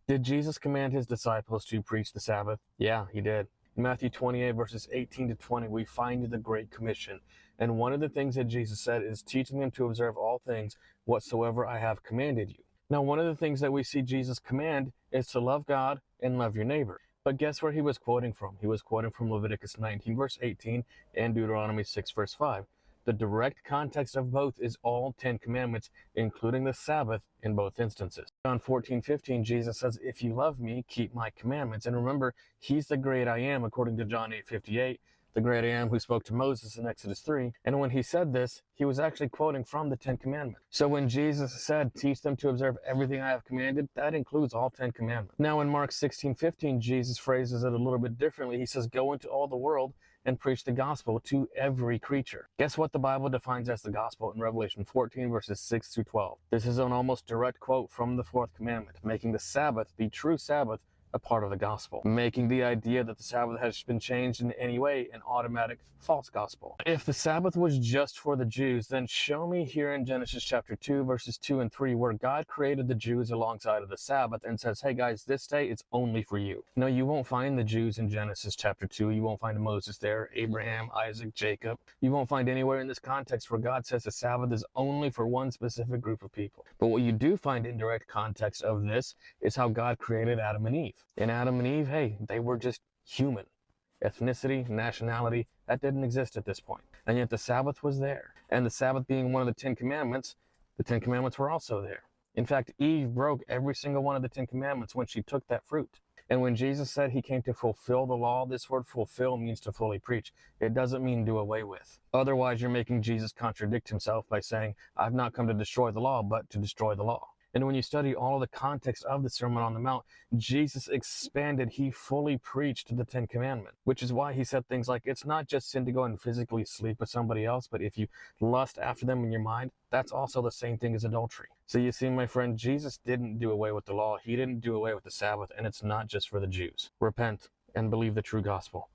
Did Jesus command his disciples to preach the Sabbath? Yeah, he did. In Matthew 28, verses 18 to 20, we find the Great Commission. And one of the things that Jesus said is teaching them to observe all things whatsoever I have commanded you. Now, one of the things that we see Jesus command is to love God and love your neighbor. But guess where he was quoting from? He was quoting from Leviticus 19, verse 18, and Deuteronomy 6, verse 5. The direct context of both is all 10 commandments, including the Sabbath in both instances. John 14:15, Jesus says, if you love me, keep my commandments. And remember, he's the great I am, according to John 8:58, the great I am who spoke to Moses in Exodus 3. And when he said this, he was actually quoting from the 10 commandments. So when Jesus said, teach them to observe everything I have commanded, that includes all 10 commandments. Now in Mark 16:15, Jesus phrases it a little bit differently. He says, go into all the world and preach the gospel to every creature. Guess what the Bible defines as the gospel in Revelation 14, verses 6 through 12. This is an almost direct quote from the fourth commandment, making the Sabbath, the true Sabbath, a part of the gospel, making the idea that the Sabbath has been changed in any way an automatic false gospel. If the Sabbath was just for the Jews, then show me here in Genesis chapter 2, verses 2 and 3, where God created the Jews alongside of the Sabbath and says, hey guys, this day it's only for you. No, you won't find the Jews in Genesis chapter 2. You won't find Moses there, Abraham, Isaac, Jacob. You won't find anywhere in this context where God says the Sabbath is only for one specific group of people. But what you do find in direct context of this is how God created Adam and Eve. In Adam and Eve, hey, they were just human. Ethnicity, nationality, that didn't exist at this point. And yet the Sabbath was there. And the Sabbath being one of the 10 commandments, the 10 commandments were also there. In fact, Eve broke every single one of the 10 commandments when she took that fruit. And when Jesus said he came to fulfill the law, this word fulfill means to fully preach. It doesn't mean do away with. Otherwise, you're making Jesus contradict himself by saying, I've not come to destroy the law, but to destroy the law. And when you study all the context of the Sermon on the Mount, Jesus expanded, he fully preached the 10 commandments, which is why he said things like, it's not just sin to go and physically sleep with somebody else, but if you lust after them in your mind, that's also the same thing as adultery. So you see, my friend, Jesus didn't do away with the law. He didn't do away with the Sabbath, and it's not just for the Jews. Repent and believe the true gospel.